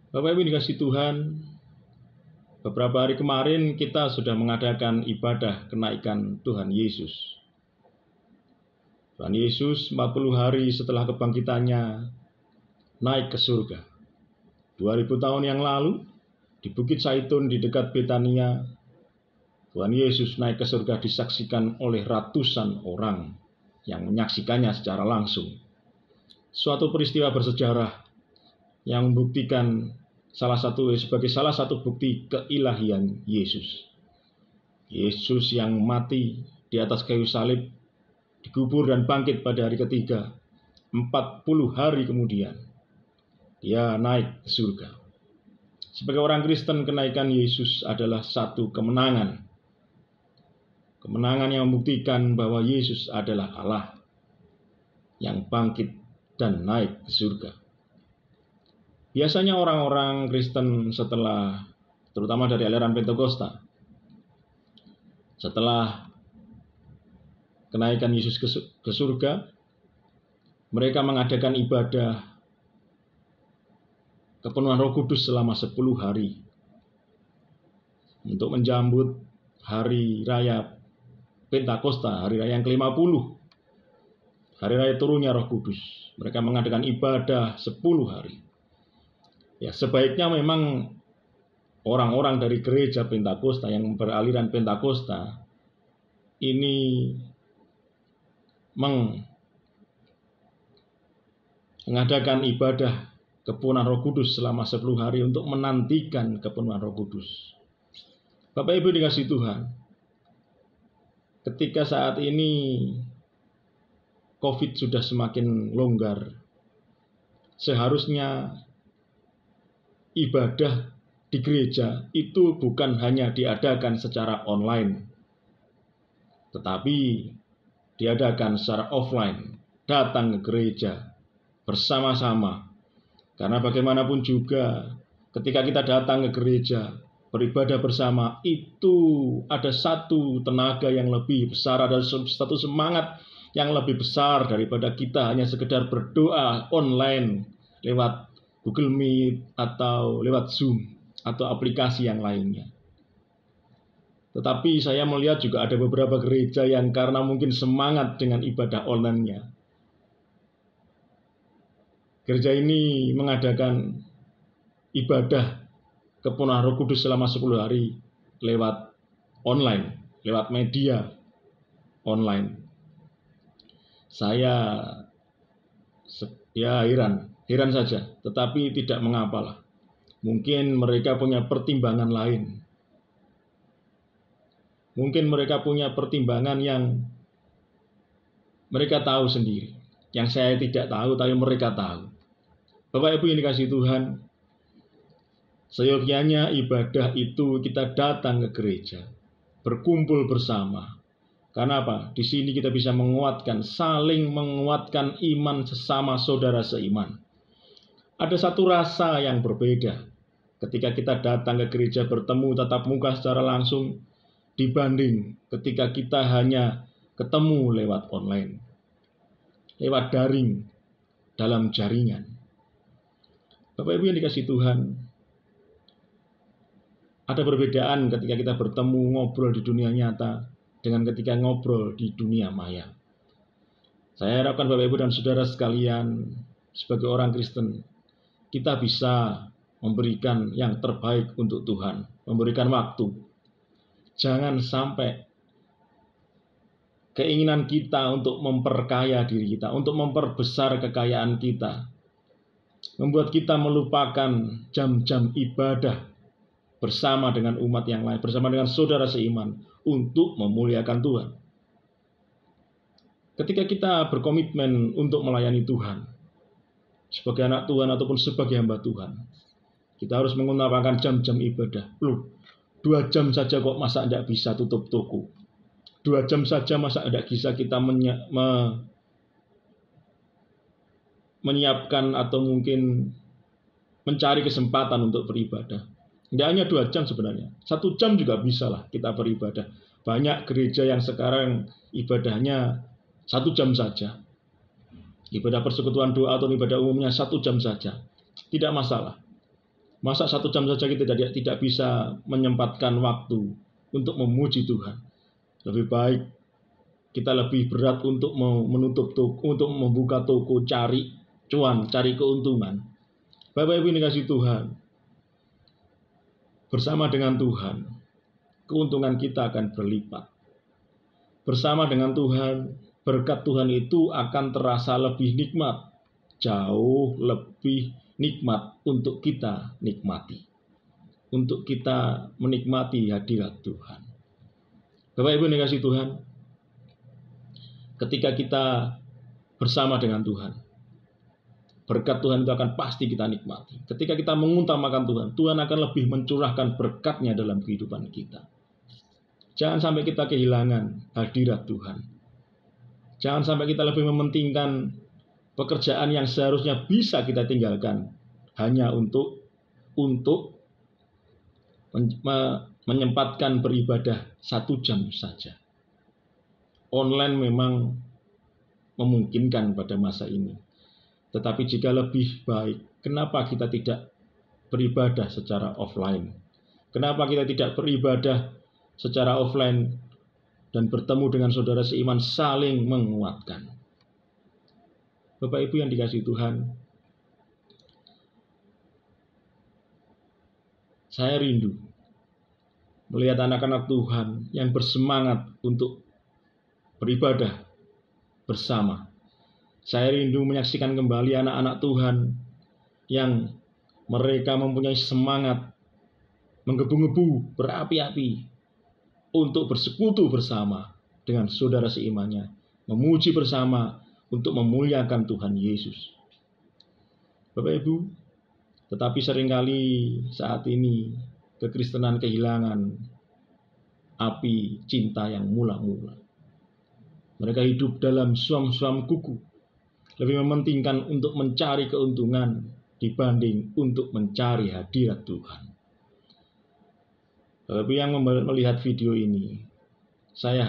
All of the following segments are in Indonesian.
Bapak Ibu dikasih Tuhan, beberapa hari kemarin kita sudah mengadakan ibadah kenaikan Tuhan Yesus. Tuhan Yesus 40 hari setelah kebangkitannya naik ke surga. 2000 tahun yang lalu di Bukit Zaitun di dekat Betania, Tuhan Yesus naik ke surga disaksikan oleh ratusan orang yang menyaksikannya secara langsung. Suatu peristiwa bersejarah yang membuktikan sebagai salah satu bukti keilahian Yesus. Yesus yang mati di atas kayu salib, dikubur dan bangkit pada hari ketiga. 40 hari kemudian dia naik ke surga. Sebagai orang Kristen, kenaikan Yesus adalah satu kemenangan. Kemenangan yang membuktikan bahwa Yesus adalah Allah yang bangkit dan naik ke surga. Biasanya orang-orang Kristen setelah, terutama dari aliran Pentakosta, setelah kenaikan Yesus ke surga, mereka mengadakan ibadah kepenuhan Roh Kudus selama 10 hari untuk menjambut hari raya Pentakosta, hari raya yang ke-50, hari raya turunnya Roh Kudus. Mereka mengadakan ibadah 10 hari. Ya, sebaiknya memang orang-orang dari gereja Pentakosta yang beraliran Pentakosta ini mengadakan ibadah kepenuhan Roh Kudus selama 10 hari untuk menantikan kepenuhan Roh Kudus. Bapak Ibu dikasih Tuhan, ketika saat ini COVID sudah semakin longgar, seharusnya ibadah di gereja itu bukan hanya diadakan secara online, tetapi diadakan secara offline, datang ke gereja bersama-sama. Karena bagaimanapun juga ketika kita datang ke gereja, beribadah bersama, itu ada satu tenaga yang lebih besar, ada satu semangat yang lebih besar daripada kita hanya sekedar berdoa online lewat Google Meet atau lewat Zoom atau aplikasi yang lainnya. Tetapi saya melihat juga ada beberapa gereja yang karena mungkin semangat dengan ibadah online-nya, gereja ini mengadakan ibadah kepenuhan Roh Kudus selama 10 hari lewat online, lewat media online. Saya heran saja, tetapi tidak mengapalah. Mungkin mereka punya pertimbangan lain. Mungkin mereka punya pertimbangan yang mereka tahu sendiri, yang saya tidak tahu, tapi mereka tahu. Bapak Ibu yang dikasihi Tuhan, seyogyanya ibadah itu kita datang ke gereja, berkumpul bersama. Karena apa? Di sini kita bisa menguatkan, saling menguatkan iman sesama saudara seiman. Ada satu rasa yang berbeda ketika kita datang ke gereja bertemu tatap muka secara langsung dibanding ketika kita hanya ketemu lewat online, lewat daring, dalam jaringan. Bapak Ibu yang dikasihi Tuhan, ada perbedaan ketika kita bertemu ngobrol di dunia nyata dengan ketika ngobrol di dunia maya. Saya harapkan Bapak Ibu dan saudara sekalian, sebagai orang Kristen, kita bisa memberikan yang terbaik untuk Tuhan, memberikan waktu. Jangan sampai keinginan kita untuk memperkaya diri kita, untuk memperbesar kekayaan kita, membuat kita melupakan jam-jam ibadah bersama dengan umat yang lain, bersama dengan saudara seiman, untuk memuliakan Tuhan. Ketika kita berkomitmen untuk melayani Tuhan, sebagai anak Tuhan ataupun sebagai hamba Tuhan, kita harus mengutamakan jam-jam ibadah. Loh, 2 jam saja kok masa tidak bisa tutup toko? 2 jam saja masa tidak bisa kita menyiapkan atau mungkin mencari kesempatan untuk beribadah? Tidak hanya 2 jam sebenarnya, 1 jam juga bisa lah kita beribadah. Banyak gereja yang sekarang ibadahnya 1 jam saja. Ibadah persekutuan doa atau ibadah umumnya 1 jam saja. Tidak masalah. Masa 1 jam saja kita tidak bisa menyempatkan waktu untuk memuji Tuhan. Lebih baik kita lebih berat untuk menutup toko, untuk membuka toko, cari cuan, cari keuntungan. Bapak Ibu yang dikasihi Tuhan, bersama dengan Tuhan, keuntungan kita akan berlipat. Bersama dengan Tuhan, berkat Tuhan itu akan terasa lebih nikmat, jauh lebih nikmat untuk kita nikmati, untuk kita menikmati hadirat Tuhan. Bapak Ibu yang dikasihi Tuhan, ketika kita bersama dengan Tuhan, berkat Tuhan itu akan pasti kita nikmati. Ketika kita mengutamakan Tuhan, Tuhan akan lebih mencurahkan berkat-Nya dalam kehidupan kita. Jangan sampai kita kehilangan hadirat Tuhan. Jangan sampai kita lebih mementingkan pekerjaan yang seharusnya bisa kita tinggalkan hanya untuk menyempatkan beribadah 1 jam saja. Online memang memungkinkan pada masa ini. Tetapi jika lebih baik, kenapa kita tidak beribadah secara offline? Kenapa kita tidak beribadah secara offline dan bertemu dengan saudara seiman saling menguatkan? Bapak Ibu yang dikasihi Tuhan, saya rindu melihat anak-anak Tuhan yang bersemangat untuk beribadah bersama. Saya rindu menyaksikan kembali anak-anak Tuhan yang mereka mempunyai semangat menggebu-gebu, berapi-api untuk bersekutu bersama dengan saudara seimannya, memuji bersama untuk memuliakan Tuhan Yesus. Bapak Ibu, tetapi seringkali saat ini kekristenan kehilangan api cinta yang mula-mula. Mereka hidup dalam suam-suam kuku, lebih mementingkan untuk mencari keuntungan dibanding untuk mencari hadirat Tuhan. Tapi yang melihat video ini, saya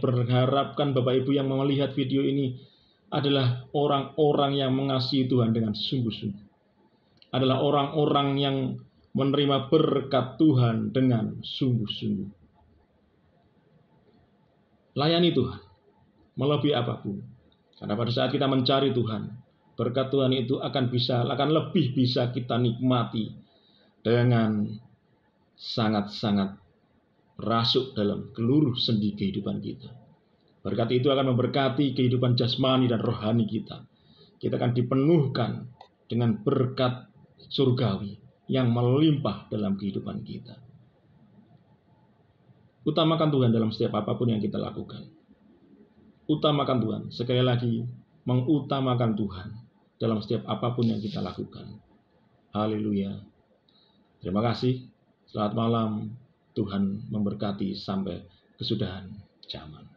berharapkan Bapak Ibu yang melihat video ini adalah orang-orang yang mengasihi Tuhan dengan sungguh-sungguh. Adalah orang-orang yang menerima berkat Tuhan dengan sungguh-sungguh. Layani Tuhan melebihi apapun. Karena pada saat kita mencari Tuhan, berkat Tuhan itu akan lebih bisa kita nikmati dengan sangat-sangat rasuk dalam seluruh sendi kehidupan kita. Berkat itu akan memberkati kehidupan jasmani dan rohani kita. Kita akan dipenuhkan dengan berkat surgawi yang melimpah dalam kehidupan kita. Utamakan Tuhan dalam setiap apapun yang kita lakukan. Utamakan Tuhan, sekali lagi, mengutamakan Tuhan dalam setiap apapun yang kita lakukan. Haleluya. Terima kasih. Selamat malam. Tuhan memberkati sampai kesudahan zaman.